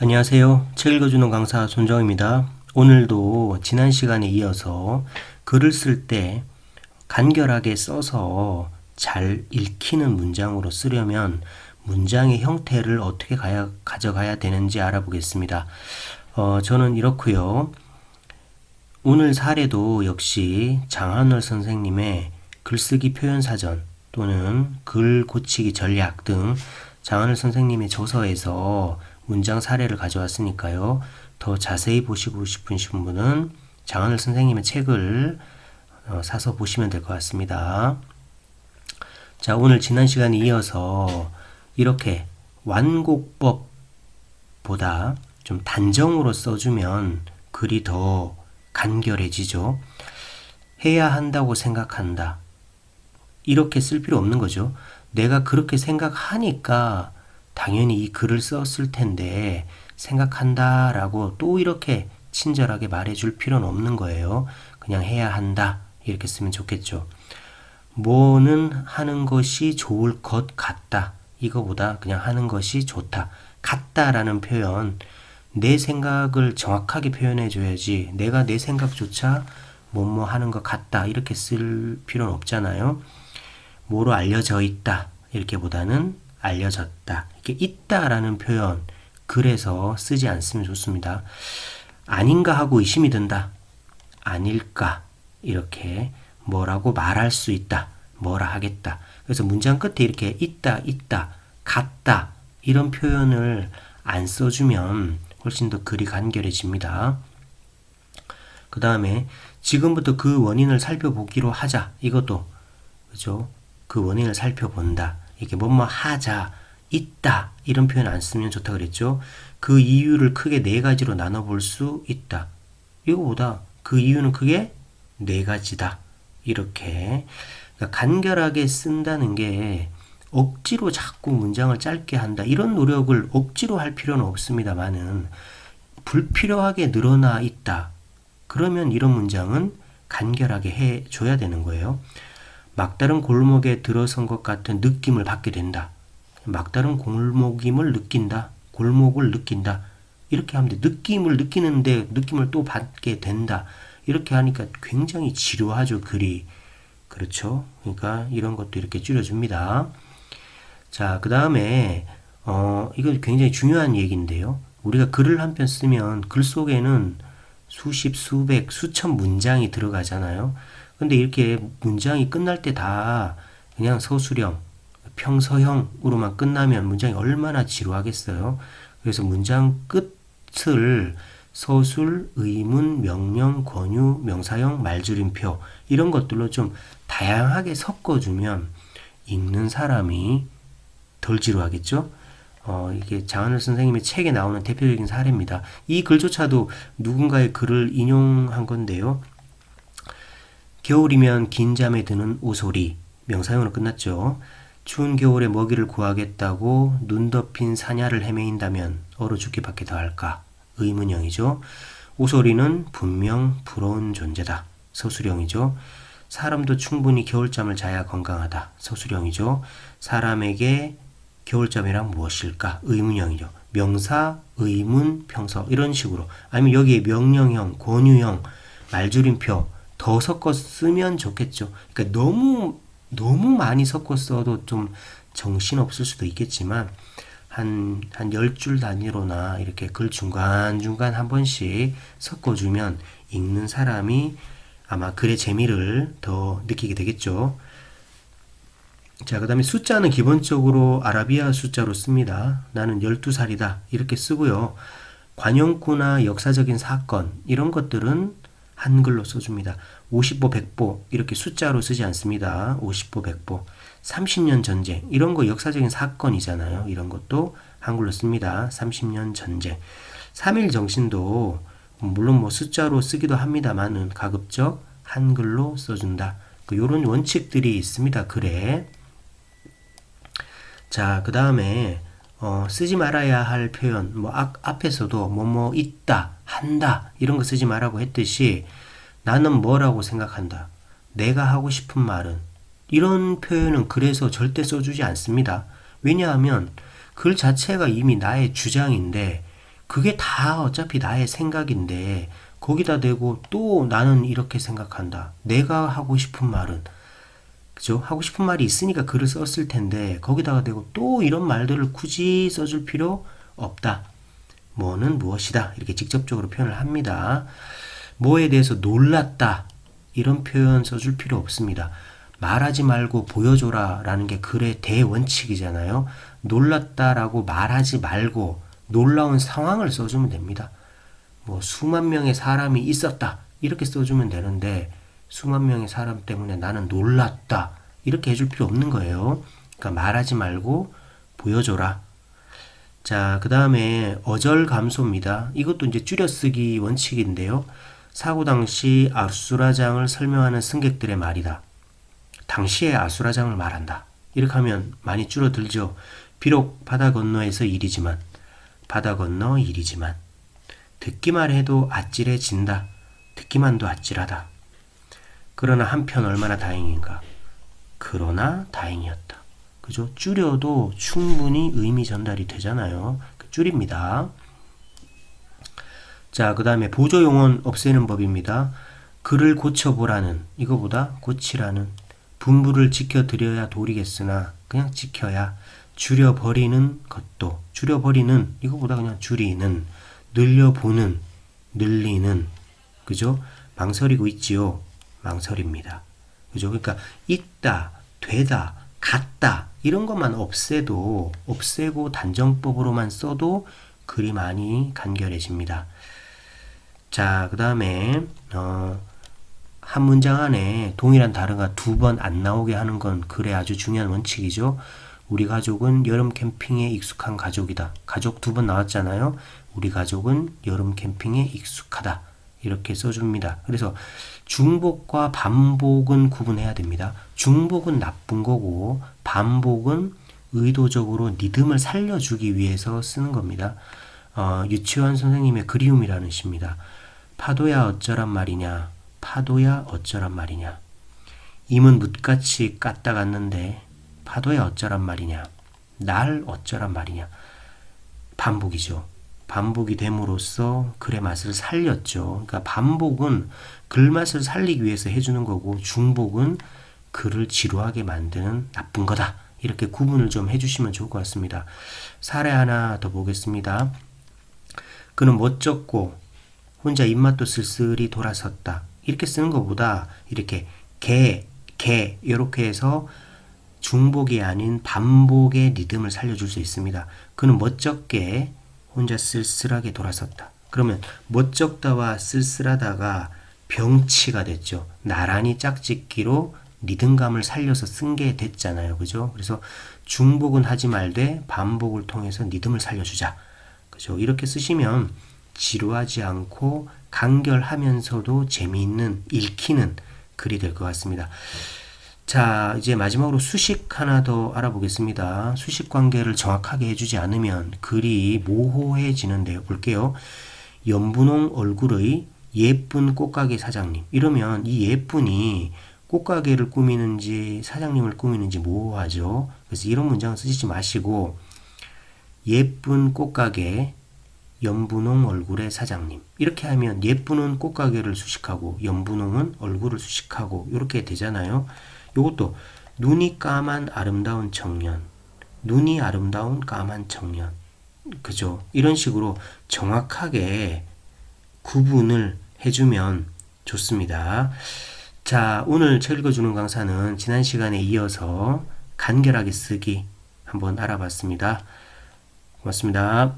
안녕하세요. 책 읽어주는 강사 손정입니다. 오늘도 지난 시간에 이어서 글을 쓸 때 간결하게 써서 잘 읽히는 문장으로 쓰려면 문장의 형태를 어떻게 가져가야 되는지 알아보겠습니다. 저는 이렇고요. 오늘 사례도 역시 장한월 선생님의 글쓰기 표현사전 또는 글 고치기 전략 등 장한월 선생님의 저서에서 문장 사례를 가져왔으니까요. 더 자세히 보시고 싶으신 분은 장한월 선생님의 책을 사서 보시면 될 것 같습니다. 자, 오늘 지난 시간에 이어서 이렇게 완곡법보다 좀 단정으로 써주면 글이 더 간결해지죠. 해야 한다고 생각한다. 이렇게 쓸 필요 없는 거죠. 내가 그렇게 생각하니까 당연히 이 글을 썼을 텐데 생각한다 라고 또 이렇게 친절하게 말해줄 필요는 없는 거예요. 그냥 해야 한다 이렇게 쓰면 좋겠죠. 뭐는 하는 것이 좋을 것 같다. 이거보다 그냥 하는 것이 좋다. 같다라는 표현, 내 생각을 정확하게 표현해 줘야지 내가 내 생각조차 뭐뭐 하는 것 같다 이렇게 쓸 필요는 없잖아요. 뭐로 알려져 있다 이렇게 보다는 알려졌다 이렇게 있다라는 표현 글에서 쓰지 않으면 좋습니다. 아닌가 하고 의심이 든다. 아닐까 이렇게 뭐라고 말할 수 있다. 뭐라 하겠다. 그래서 문장 끝에 이렇게 있다, 같다 이런 표현을 안 써주면 훨씬 더 글이 간결해집니다. 그 다음에 지금부터 그 원인을 살펴보기로 하자. 이것도 그죠? 그 원인을 살펴본다. 이렇게 뭐뭐 하자, 있다 이런 표현 안 쓰면 좋다 그랬죠. 그 이유를 크게 네 가지로 나눠볼 수 있다. 이거보다 그 이유는 크게 네 가지다. 이렇게 그러니까 간결하게 쓴다는 게 억지로 자꾸 문장을 짧게 한다. 이런 노력을 억지로 할 필요는 없습니다만은 불필요하게 늘어나 있다. 그러면 이런 문장은 간결하게 해줘야 되는 거예요. 막다른 골목에 들어선 것 같은 느낌을 받게 된다. 막다른 골목임을 느낀다. 골목을 느낀다. 이렇게 하면 돼. 느낌을 느끼는데 느낌을 또 받게 된다. 이렇게 하니까 굉장히 지루하죠, 글이. 그렇죠? 그러니까 이런 것도 이렇게 줄여줍니다. 자, 그 다음에 이거 굉장히 중요한 얘기인데요. 우리가 글을 한 편 쓰면 글 속에는 수십, 수백, 수천 문장이 들어가잖아요. 근데 이렇게 문장이 끝날 때 다 그냥 서술형, 평서형으로만 끝나면 문장이 얼마나 지루하겠어요. 그래서 문장 끝을 서술, 의문, 명령, 권유, 명사형, 말줄임표 이런 것들로 좀 다양하게 섞어주면 읽는 사람이 덜 지루하겠죠. 이게 장한월 선생님의 책에 나오는 대표적인 사례입니다. 이 글조차도 누군가의 글을 인용한 건데요. 겨울이면 긴 잠에 드는 오소리 명사형으로 끝났죠. 추운 겨울에 먹이를 구하겠다고 눈 덮인 사냐를 헤매인다면 얼어 죽기 밖에 더할까? 의문형이죠. 오소리는 분명 부러운 존재다. 서술형이죠. 사람도 충분히 겨울잠을 자야 건강하다. 서술형이죠. 사람에게 겨울잠이란 무엇일까? 의문형이죠. 명사, 의문, 평서 이런 식으로 아니면 여기에 명령형, 권유형, 말줄임표 더 섞어 쓰면 좋겠죠. 그러니까 너무 많이 섞어 써도 좀 정신없을 수도 있겠지만 한 10줄 단위로나 이렇게 글 중간중간 한 번씩 섞어주면 읽는 사람이 아마 글의 재미를 더 느끼게 되겠죠. 자, 그 다음에 숫자는 기본적으로 아라비아 숫자로 씁니다. 나는 12살이다. 이렇게 쓰고요. 관용구나 역사적인 사건 이런 것들은 한글로 써줍니다. 50보, 100보 이렇게 숫자로 쓰지 않습니다. 50보, 100보. 30년 전쟁 이런 거 역사적인 사건이잖아요. 이런 것도 한글로 씁니다. 30년 전쟁. 3일 정신도 물론 뭐 숫자로 쓰기도 합니다만은 가급적 한글로 써준다. 이런 원칙들이 있습니다. 글에. 자, 그 다음에 쓰지 말아야 할 표현, 뭐 앞에서도 뭐뭐 있다, 한다 이런 거 쓰지 말라고 했듯이 나는 뭐라고 생각한다. 내가 하고 싶은 말은 이런 표현은 글에서 절대 써주지 않습니다. 왜냐하면 글 자체가 이미 나의 주장인데 그게 다 어차피 나의 생각인데 거기다 대고 또 나는 이렇게 생각한다. 내가 하고 싶은 말은 그죠? 하고 싶은 말이 있으니까 글을 썼을 텐데 거기다가 대고 또 이런 말들을 굳이 써줄 필요 없다. 뭐는 무엇이다. 이렇게 직접적으로 표현을 합니다. 뭐에 대해서 놀랐다. 이런 표현 써줄 필요 없습니다. 말하지 말고 보여줘라 라는 게 글의 대원칙이잖아요. 놀랐다라고 말하지 말고 놀라운 상황을 써주면 됩니다. 뭐 수만 명의 사람이 있었다. 이렇게 써주면 되는데 수만 명의 사람 때문에 나는 놀랐다. 이렇게 해줄 필요 없는 거예요. 그러니까 말하지 말고 보여줘라. 자, 그 다음에 어절감소입니다. 이것도 이제 줄여쓰기 원칙인데요. 사고 당시 아수라장을 설명하는 승객들의 말이다. 당시의 아수라장을 말한다. 이렇게 하면 많이 줄어들죠. 비록 바다 건너에서 일이지만, 바다 건너 일이지만, 듣기만 해도 아찔해진다. 듣기만도 아찔하다. 그러나 한편 얼마나 다행인가. 그러나 다행이었다. 그죠? 줄여도 충분히 의미 전달이 되잖아요. 줄입니다. 자, 그 다음에 보조용언 없애는 법입니다. 글을 고쳐보라는, 이거보다 고치라는, 분부를 지켜드려야 도리겠으나 그냥 지켜야, 줄여버리는 것도, 줄여버리는, 이거보다 그냥 줄이는, 늘려보는, 늘리는, 그죠? 망설이고 있지요. 망설입니다. 그죠? 그러니까 있다, 되다, 같다 이런 것만 없애고 단정법으로만 써도 글이 많이 간결해집니다. 자, 그 다음에 한 문장 안에 동일한 단어가 두 번 안 나오게 하는 건 글의 아주 중요한 원칙이죠. 우리 가족은 여름 캠핑에 익숙한 가족이다. 가족 두 번 나왔잖아요. 우리 가족은 여름 캠핑에 익숙하다. 이렇게 써줍니다. 그래서 중복과 반복은 구분해야 됩니다. 중복은 나쁜 거고 반복은 의도적으로 리듬을 살려주기 위해서 쓰는 겁니다. 유치원 선생님의 그리움이라는 시입니다. 파도야 어쩌란 말이냐. 파도야 어쩌란 말이냐. 임은 뭇같이 깠다 갔는데 파도야 어쩌란 말이냐. 날 어쩌란 말이냐. 반복이죠. 반복이 됨으로써 글의 맛을 살렸죠. 그러니까 반복은 글맛을 살리기 위해서 해주는 거고 중복은 글을 지루하게 만드는 나쁜 거다. 이렇게 구분을 좀 해주시면 좋을 것 같습니다. 사례 하나 더 보겠습니다. 그는 멋졌고 혼자 입맛도 쓸쓸히 돌아섰다. 이렇게 쓰는 것보다 이렇게 개 이렇게 해서 중복이 아닌 반복의 리듬을 살려줄 수 있습니다. 그는 멋쩍게 혼자 쓸쓸하게 돌아섰다. 그러면 멋쩍다와 쓸쓸하다가 병치가 됐죠. 나란히 짝짓기로 리듬감을 살려서 쓴 게 됐잖아요. 그죠? 그래서 중복은 하지 말되 반복을 통해서 리듬을 살려주자. 그죠? 이렇게 쓰시면 지루하지 않고 간결하면서도 재미있는 읽히는 글이 될 것 같습니다. 자, 이제 마지막으로 수식 하나 더 알아보겠습니다. 수식 관계를 정확하게 해주지 않으면 글이 모호해지는데요. 볼게요. 연분홍 얼굴의 예쁜 꽃가게 사장님. 이러면 이 예쁜이 꽃가게를 꾸미는지 사장님을 꾸미는지 모호하죠. 그래서 이런 문장을 쓰시지 마시고 예쁜 꽃가게 연분홍 얼굴의 사장님. 이렇게 하면 예쁜은 꽃가게를 수식하고 연분홍은 얼굴을 수식하고 이렇게 되잖아요. 이것도 눈이 까만 아름다운 청년, 눈이 아름다운 까만 청년, 그죠? 이런 식으로 정확하게 구분을 해주면 좋습니다. 자, 오늘 책 읽어주는 강사는 지난 시간에 이어서 간결하게 쓰기 한번 알아봤습니다. 고맙습니다.